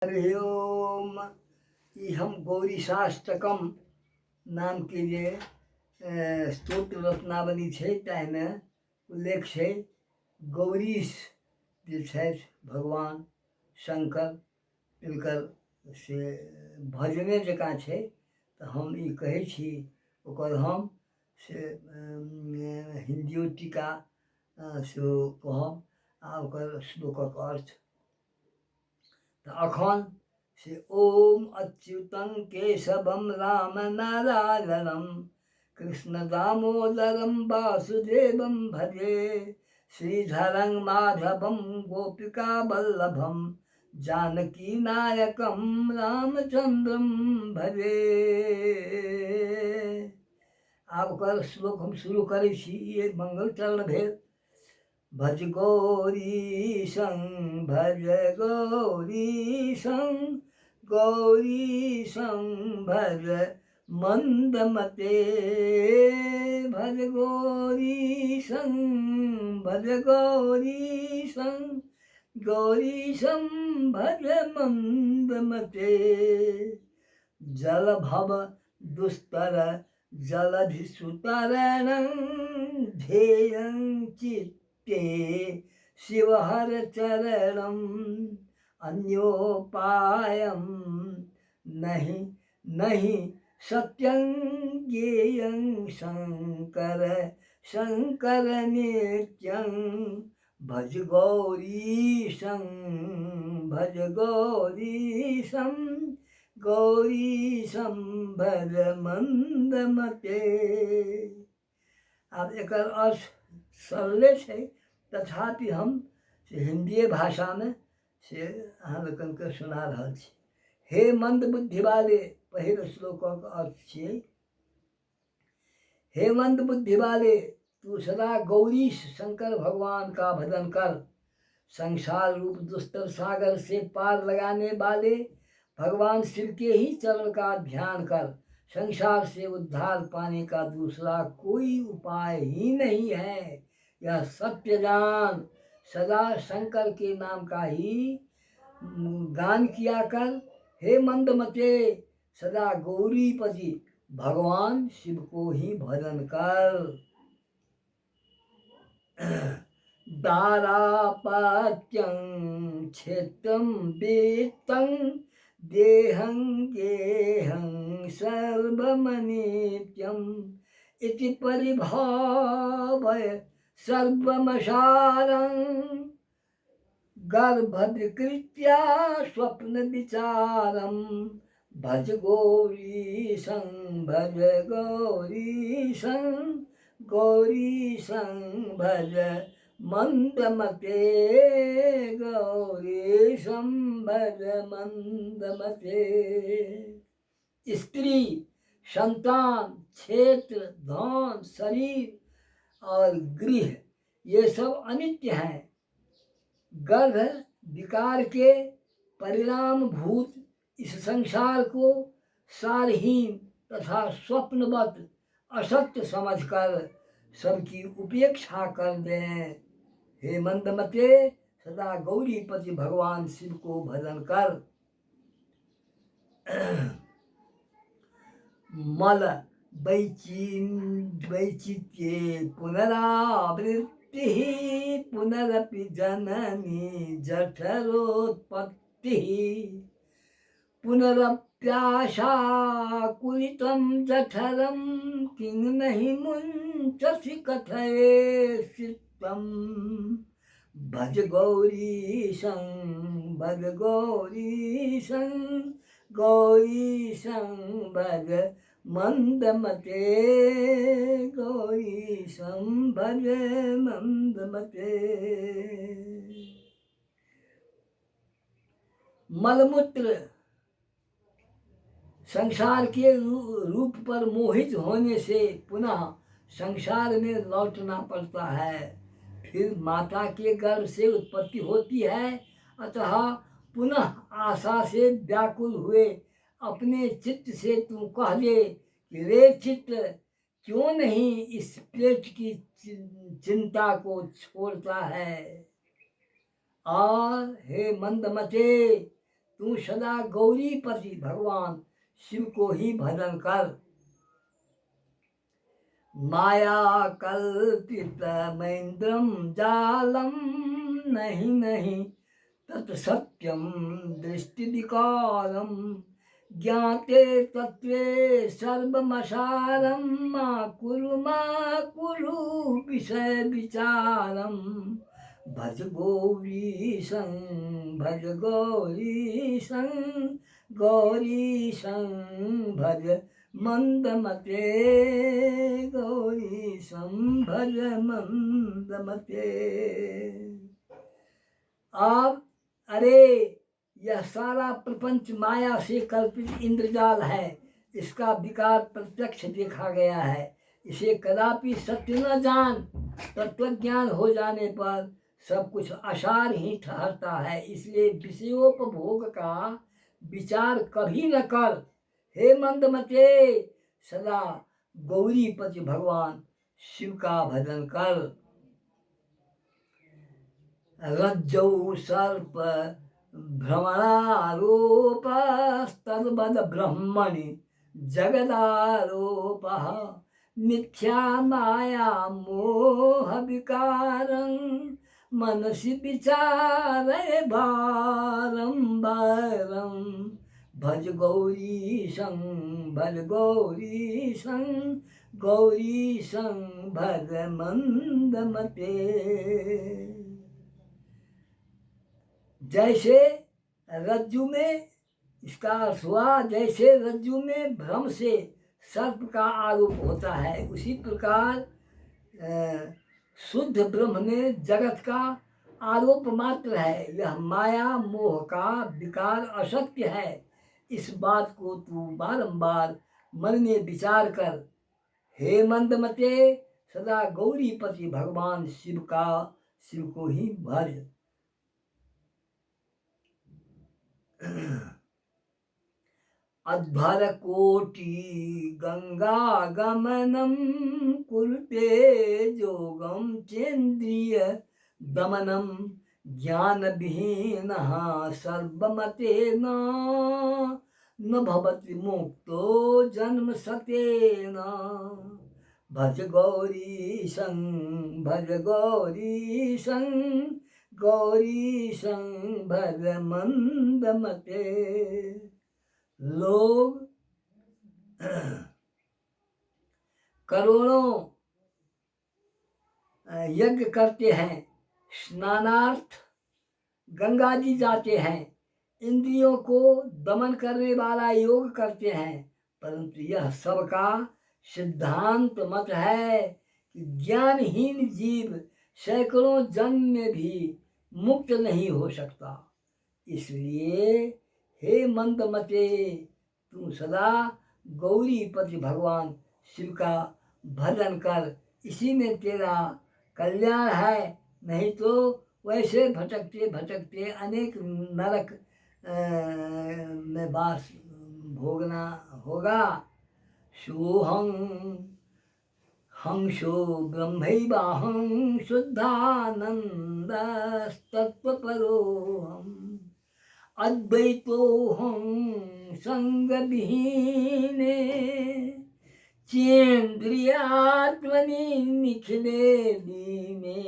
हरि ओम। ई हम गौरी शास्त्रकम नाम के जे स्तोत्र रत्नावली छै ताहिमे उल्लेख छै गौरीश जे छथि भगवान शंकर तिनकर से भजने जकाँ छै। तऽ हम ई कहै छी ओकर हम से हिंदियो टीका सेहो कहब आ ओकर श्लोकक अर्थ। तऽ अखन से ओम अच्युतं केशवम राम नारायणम कृष्ण दामोदरम वासुदेवम भजे श्रीधरं माधवम गोपिका वल्लभम जानकी नायकम रामचंद्रम भजे। आब ओकर श्लोक हम शुरू करै छी। ई एक मंगल चरण भेल। भज गौरीशं भज गौरीशं गौरीशं भज मंदमते भज गौरीशं भज गौरीशं गौरीशं भज मंदमते जल भव दुस्तर जलधिसुतरणं ध्येयं चित्ते शिवहर चरणम अन्योपायम नहीं नहीं सत्यं ज्ञेयं शंकर शंकर नित्यं भज गौरीशं भज गौरीशं गौरीशं भज मंदमते। आब एकर अर्थ सरले छै, तथापि हम से हिंदी भाषा में से अहाँ लोगन के सुना रहल छी। हे मंद बुद्धि वाले, पहिल श्लोकक अर्थ छियै, हे मंद बुद्धि वाले तू सदा गौरीश शंकर भगवान का भजन कर। संसार रूप दुस्तर सागर से पार लगाने वाले भगवान शिव के ही चरण का ध्यान कर। संसार से उद्धार पाने का दूसरा कोई उपाय ही नहीं है, यह सत्य जान। सदा शंकर के नाम का ही गान किया कर। हे मंदमते सदा गौरीपति भगवान शिव को ही भजन कर। दारापत्यं क्षेत्रं वित्तं देहं गेहं सर्वमनित्यम् इति परिभावय सर्वमसारं गर्भधिकृत्या स्वप्न विचारं भज गौरीशं भज गौरीशं गौरीशं भज मंदमते गौरीशं भज मंदमते। स्त्री, संतान, क्षेत्र, धन, शरीर और गृह ये सब अनित्य हैं। गर्भ विकार के परिणाम भूत इस संसार को सारहीन तथा स्वप्नवत असत्य समझकर सबकी उपेक्षा कर दें। हे मंदमते सदा गौरीपति भगवान शिव को भजन कर। मल वैचित्ये पुनरावृत्ति पुनरपि जननी जठरोत्पत्ति पुनरप्याशाकुलितं जठरं किं नहि मुञ्चसि कथयेत्सिद्धं भज गौरीशं भज गौरीशं गौरीशं भज मंदमते गौरीशं भज मंदमते। मलमूत्र संसार के रूप पर मोहित होने से पुनः संसार में लौटना पड़ता है। फिर माता के गर्भ से उत्पत्ति होती है। अतः पुनः आशा से व्याकुल हुए अपने चित्त से तू कह ले कि रे चित्त क्यों नहीं इस पेट की चिंता को छोड़ता है। और हे मंदमते तू सदा गौरीपति भगवान शिव को ही भजन कर। माया कल्पित मैन्द्रम जालम नहीं नहीं तत् सत्यम दृष्टि विकारम ज्ञाते तत्वे सर्वमसारम मा कुरु विषय विचारम भज गौरीशं भज गौरीशं गौरीशं भज मंदमते गौरीशं भज मंदमते। अब अरे यह सारा प्रपंच माया से कल्पित इंद्रजाल है, इसका विकार प्रत्यक्ष देखा गया है। इसे कदापि सत्य न जान, तत्वज्ञान हो जाने पर सब कुछ आसार ही ठहरता है। इसलिए विषयोपभोग का विचार कभी न कर। हे मंदमते, सदा गौरीपति भगवान शिव का भजन कर। रज्जौ सर्प भ्रमणारोप तद्वद ब्रह्मणि जगदारोपः मिथ्या माया मोह विकारं मनसि विचारय बारंबारं भज गौरीशं भज गौरीशं गौरीशं भज मंदमते। जैसे रज्जु में, इसका अर्थ हुआ जैसे रज्जु में भ्रम से सर्प का आरोप होता है, उसी प्रकार शुद्ध ब्रह्म में जगत का आरोप मात्र है। यह माया मोह का विकार असत्य है। इस बात को तू बारंबार मन में विचार कर। हे मंदमते, सदा गौरीपति भगवान शिव को ही भज। अध्वर कोटि गंगा गमनम कुरुते जोगम चेन्द्रिय दमनम ज्ञान विहीन सर्वमते न भवति मुक्तो जन्म सतेन भज गौरीशं भज गौरीशं गौरीशं भज मंदमते। लोग करोड़ों यज्ञ करते हैं, स्नानार्थ गंगा जी जाते हैं, इंद्रियों को दमन करने वाला योग करते हैं, परंतु यह सबका सिद्धांत मत है कि ज्ञानहीन जीव सैकड़ों जन्म में भी मुक्त नहीं हो सकता। इसलिए हे मंदमते, तू सदा गौरीपति भगवान शिव का भजन कर, इसी में तेरा कल्याण है। नहीं तो वैसे भटकते भटकते अनेक नरक में वास भोगना होगा। सोहं हंसो ब्रह्मैवाहं शुद्धानन्दस्तत्त्वपरोऽहम् अद्वैतोऽहं संगविहीने चेन्द्रियात्मनि निखिले लीने।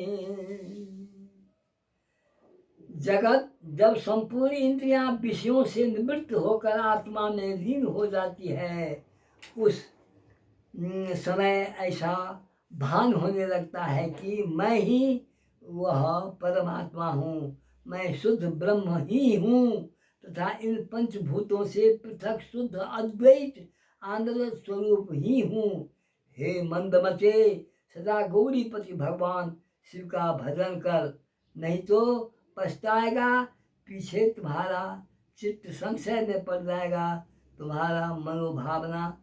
जगत जब संपूर्ण इंद्रियां विषयों से निवृत्त होकर आत्मा में लीन हो जाती है, उस समय ऐसा भान होने लगता है कि मैं ही वह परमात्मा हूँ, मैं शुद्ध ब्रह्म ही हूँ तथा इन पंचभूतों से पृथक शुद्ध अद्वैत आनंद स्वरूप ही हूँ। हे मंदमते, सदा गौरीपति भगवान शिव का भजन कर, नहीं तो पछताएगा। पीछे तुम्हारा चित्त संशय में पड़ जाएगा, तुम्हारा मनोभावना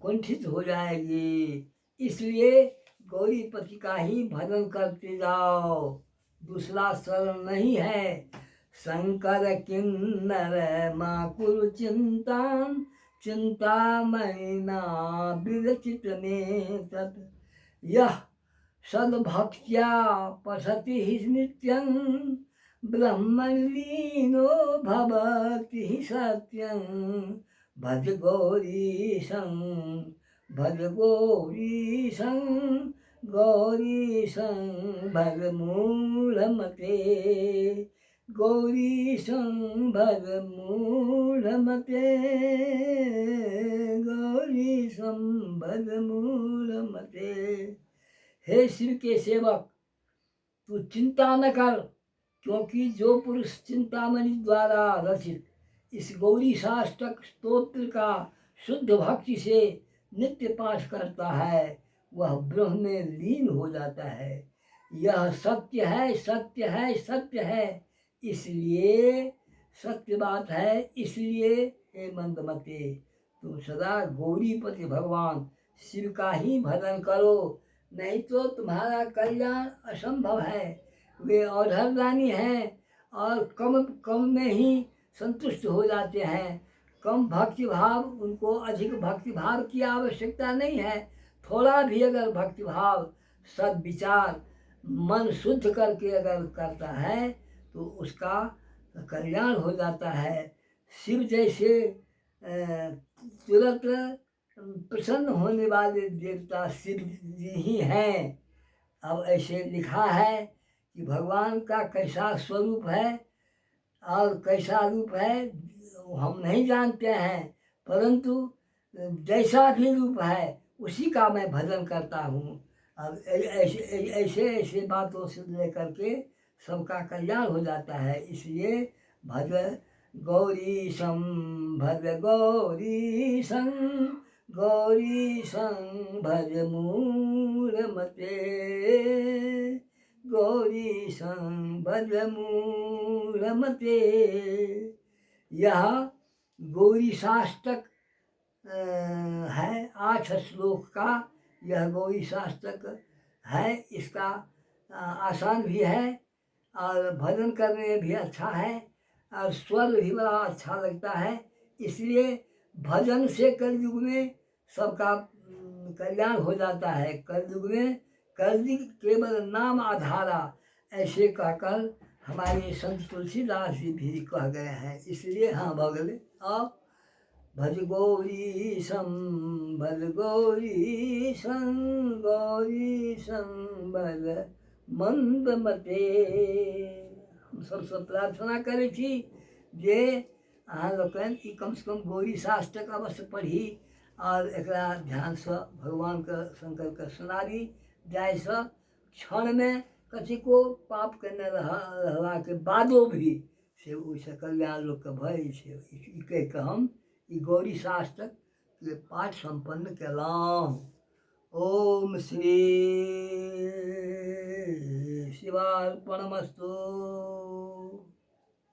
कुंठित हो जाएगी। इसलिए गौरीपति का ही भजन करते जाओ, दूसरा शरण नहीं है। शंकर किन्नर माँ कुरु चिंतां चिंतामणिना विरचित में तत् यह सद्भक्त्या पठति हि नित्यं ब्रह्मण लीनो भवति सत्यं भज गौरीशं भज गौरीशं गौरीशं भज मूढ़मते गौरीशं भज मूढ़मते गौरीशं भज मूढ़मते। हे शिव के सेवक, तू चिंता न कर, क्योंकि जो पुरुष चिंतामणि द्वारा रचित इस गौरी साष्टक स्तोत्र का शुद्ध भक्ति से नित्य पाठ करता है वह ब्रह्म में लीन हो जाता है। यह सत्य है, सत्य है, सत्य है, इसलिए सत्य बात है। इसलिए हे मंदमते, तुम सदा गौरीपति भगवान शिव का ही भजन करो, नहीं तो तुम्हारा कल्याण असंभव है। वे औधरदानी हैं और कम कम में ही संतुष्ट हो जाते हैं। कम भक्ति भाव, उनको अधिक भक्ति भाव की आवश्यकता नहीं है। थोड़ा भी अगर भक्ति भाव सद्विचार मन शुद्ध करके अगर करता है तो उसका कल्याण हो जाता है। शिव जैसे तुरंत प्रसन्न होने वाले देवता शिव जी ही हैं। अब ऐसे लिखा है कि भगवान का कैसा स्वरूप है और कैसा रूप है हम नहीं जानते हैं, परंतु जैसा भी रूप है उसी का मैं भजन करता हूँ। अब ऐसे ऐसे ऐसे बातों से लेकर के सबका कल्याण हो जाता है। इसलिए भज गौरीशं भज गौरीशं गौरीशं भज मूढ़मते गौरीशं भज मूढ़मते। यह गौरी साष्टक है, 8 श्लोक का यह गौरी साष्टक है। इसका आसान भी है और भजन करने में भी अच्छा है और स्वर भी बड़ा अच्छा लगता है। इसलिए भजन से कलयुग में सबका कल्याण हो जाता है। कलयुग में कलयुग केवल नाम आधारा, ऐसे कहकर हमारे संत तुलसीदास जी भी कह गए हैं। इसलिए हाँ भगले और भज गौरीशं भज गौरीशं गौरीशं भज मंदमते। हम सबसे प्रार्थना करे थी जे अहाँ लोकन ई कम से कम गौरी साष्टक अवश्य पढ़ी और एकरा ध्यान से भगवान के शंकर के सुनारी जाय से क्षण में कथिको पाप करने रहला के बादो भी से ओहिसँ कल्याण लोकके भय छै। ई कहि कऽ हम ई गौरी साष्टक के पाठ संपन्न केलहुँ। ओम श्री शिवार्पणमस्तु।